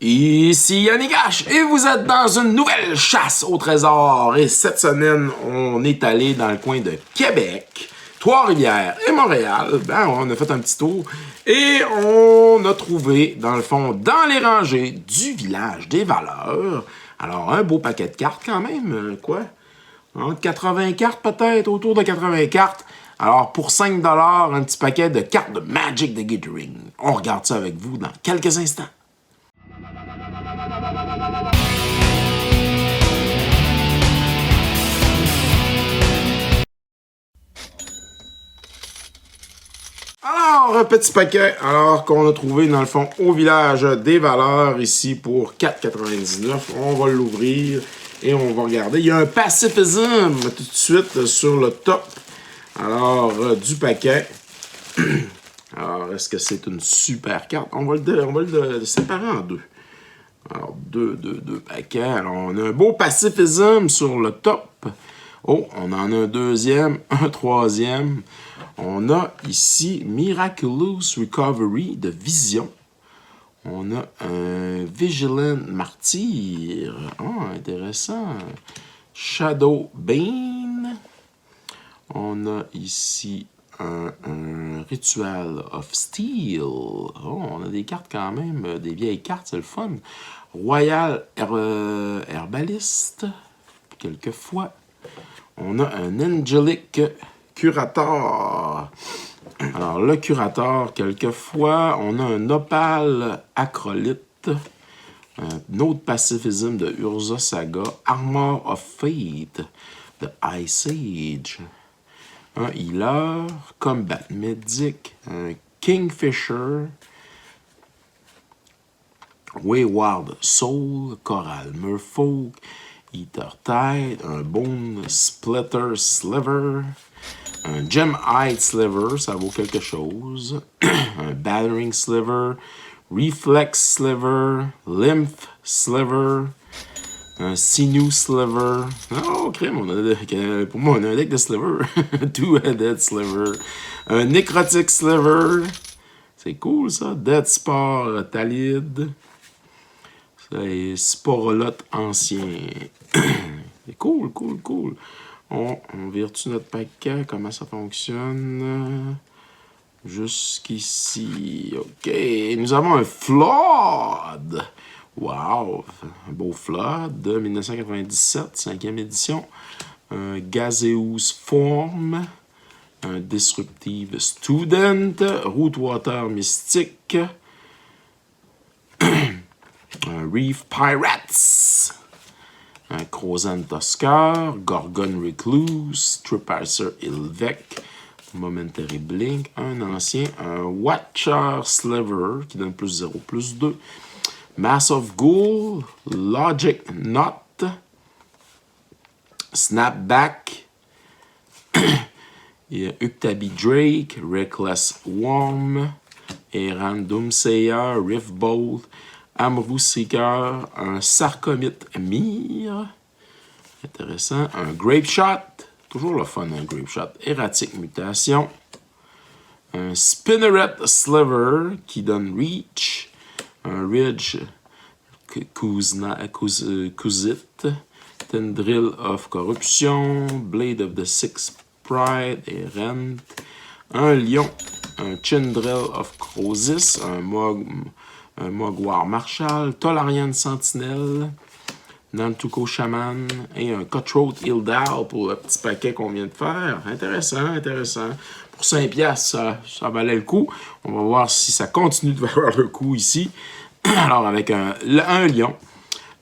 Ici Yannick H et vous êtes dans une nouvelle chasse au trésor. Et cette semaine, on est allé dans le coin de Québec, Trois-Rivières et Montréal. Ben, on a fait un petit tour et on a trouvé, dans le fond, dans les rangées du village des valeurs, alors un beau paquet de cartes quand même, quoi? Entre 80 cartes peut-être, autour de 80 cartes. Alors, pour 5 $, un petit paquet de cartes de Magic the Gathering. On regarde ça avec vous dans quelques instants. Alors, un petit paquet, alors qu'on a trouvé dans le fond au village des valeurs ici pour 4,99. On va l'ouvrir et on va regarder. Il y a un pacifisme tout de suite sur le top. Alors, du paquet. Alors, est-ce que c'est une super carte? On va le séparer en deux. Alors, deux paquets. Alors, on a un beau pacifisme sur le top. Oh, on en a un deuxième, un troisième. On a ici Miraculous Recovery de Vision. On a un Vigilant Martyr. Oh, intéressant. Shadow Bane. On a ici un Ritual of Steel. Oh, on a des cartes quand même, des vieilles cartes, c'est le fun. Royal Herbaliste, quelquefois. On a un Angelic Curator. Alors, le Curator, quelquefois. On a un Opale Acrolyte. Un autre pacifisme de Urza Saga. Armor of Fate de Ice Age. Un Healer. Combat Medic. Un Kingfisher. Wayward Soul. Coral Merfolk. Eater Tide, un Bone Splitter Sliver, un Gemite Sliver, ça vaut quelque chose, un Battering Sliver, Reflex Sliver, Lymph Sliver, un Sinew Sliver. Oh, crème, pour moi, on a un deck de Sliver. Two-Headed Sliver, un Necrotic Sliver, c'est cool ça, Dead Spore Talid. Les sporolotes anciens. C'est cool. On vire-tu notre paquet? Comment ça fonctionne? Jusqu'ici. OK. Nous avons un Flood. Wow. Un beau Flood de 1997, 5e édition. Un Gaseous Form. Un Disruptive Student. Rootwater Mystique. Un Reef Pirates, un Crozan Tusker, Gorgon Recluse, Tripasser Ilvec, Momentary Blink, un ancien, un Watcher Sliver qui donne plus 0, plus 2, Mass of Ghoul, Logic Knot, Snapback, il y a Uktabi Drake, Reckless Worm, Eran Doomsayer, Riftbolt, Amrou Seeker, un Sarcomite Myr, intéressant, un Grape Shot, toujours le fun, un Grape Shot, Erratic Mutation, un Spinneret Sliver qui donne Reach, un Ridge Kuzit, Tendril of Corruption, Blade of the Six Pride et Rent, un Lion, un Chindrel of Crosis, un Mogwar Marshal, Tolarian Sentinelle, Nantuko Shaman et un Cutthroat Ildar pour le petit paquet qu'on vient de faire. Intéressant. Pour 5$, ça valait le coup. On va voir si ça continue de valoir le coup ici. Alors, avec un Lion,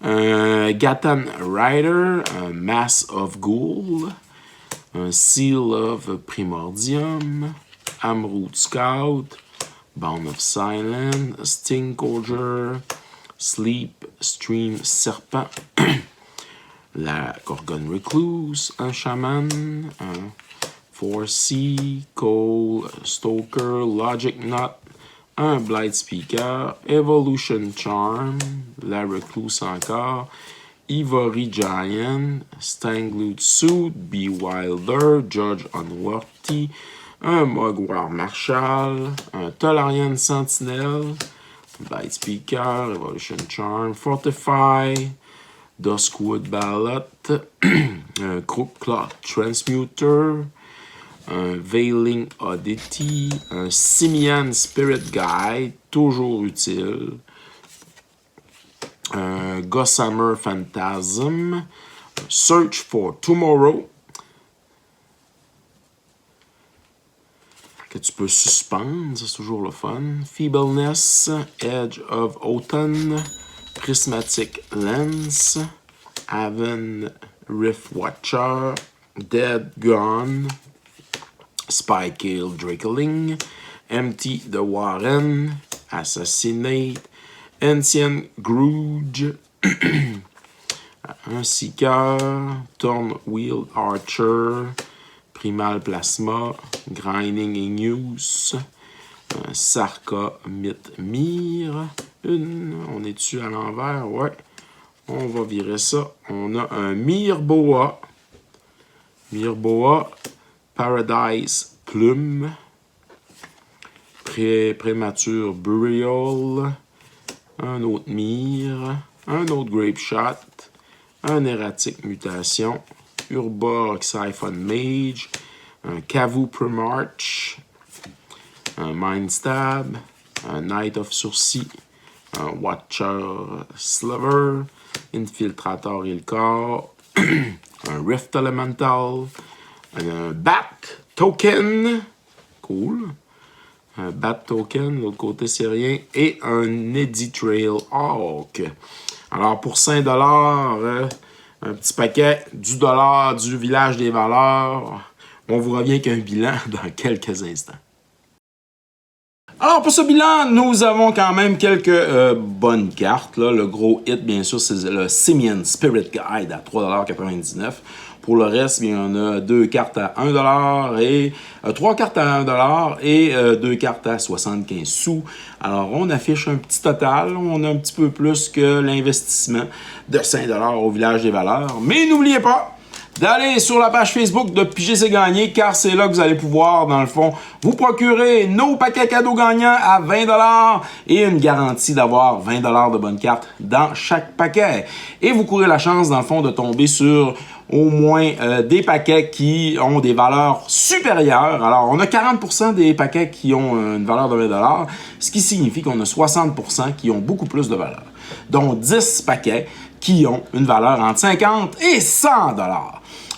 un Gatan Rider, un Mass of Ghoul, un Seal of Primordium, Amroot Scout, Bound of Silence, Stinkholder, Sleep, Stream Serpent, la Gorgon Recluse, un Shaman, un 4C, Cole, Stoker, Logic Knot, un Blight Speaker, Evolution Charm, la Recluse encore, Ivory Giant, Stanglood Suit, B. Wilder, Judge Unworthy, un Mogwai Marshall, un Tolarian Sentinel, Bite Speaker, Evolution Charm, Fortify, Duskwood Ballot, un Crook Cloth Transmuter, un Veiling Oddity, un Simian Spirit Guide, toujours utile, un Gossamer Phantasm, Search for Tomorrow, que tu peux suspendre, c'est toujours le fun, Feebleness, Edge of Autumn, Prismatic Lens, Haven Rift Watcher, Dead Gone, Spykill Drakeling, Empty the Warren, Assassinate, Ancient Grudge, un Seeker, Thornwheel Archer, Primal Plasma, Grinding Igneous, un Sarka Mythmere, on est-tu à l'envers? Ouais, on va virer ça. On a un Mirboa, Paradise Plume, Prémature Burial, un autre Mire, un autre Grape Shot, un Erratic Mutation, Urborg Siphon Mage, un Kavu Premarch, un Mindstab, un Knight of Sourcil, un Watcher Sliver, Infiltrator Ilkar, un Rift Elemental, un Bat Token, cool, un Bat Token, l'autre côté c'est rien, et un Eddy Trail Hawk. Alors pour 5 $, un petit paquet du dollar du village des valeurs. On vous revient avec un bilan dans quelques instants. Alors pour ce bilan, nous avons quand même quelques bonnes cartes. Là. Le gros hit, bien sûr, c'est le Simian Spirit Guide à 3,99 $. Pour le reste, bien, on a 2 cartes à 1 $ et 3 cartes à 1 $ et 2 cartes à 75 sous. Alors, on affiche un petit total. On a un petit peu plus que l'investissement de 5 $ au village des valeurs. Mais n'oubliez pas d'aller sur la page Facebook de Piger c'est gagné, car c'est là que vous allez pouvoir, dans le fond, vous procurer nos paquets cadeaux gagnants à 20 $ et une garantie d'avoir 20 $ de bonnes cartes dans chaque paquet. Et vous courez la chance, dans le fond, de tomber sur au moins des paquets qui ont des valeurs supérieures. Alors, on a 40% des paquets qui ont une valeur de 20 $, ce qui signifie qu'on a 60% qui ont beaucoup plus de valeur, dont 10 paquets qui ont une valeur entre 50 et 100 $.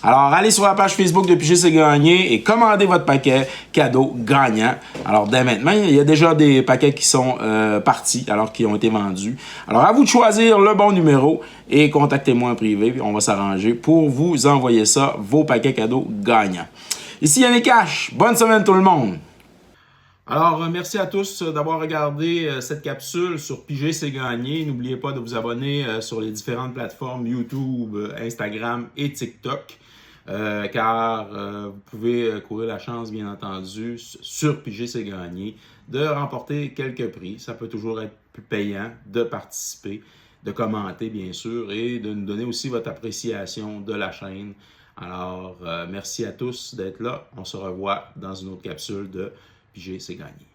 Alors, allez sur la page Facebook de Piger c'est gagné et commandez votre paquet cadeau gagnant. Alors, dès maintenant, il y a déjà des paquets qui sont partis, alors qui ont été vendus. Alors, à vous de choisir le bon numéro et contactez-moi en privé, puis on va s'arranger pour vous envoyer ça, vos paquets cadeaux gagnants. Ici Yannick Cash. Bonne semaine tout le monde! Alors, merci à tous d'avoir regardé cette capsule sur Piger c'est gagné. N'oubliez pas de vous abonner sur les différentes plateformes YouTube, Instagram et TikTok. Car vous pouvez courir la chance, bien entendu, sur Piger c'est gagné, de remporter quelques prix. Ça peut toujours être plus payant de participer, de commenter, bien sûr, et de nous donner aussi votre appréciation de la chaîne. Alors, merci à tous d'être là. On se revoit dans une autre capsule de Piger c'est gagné.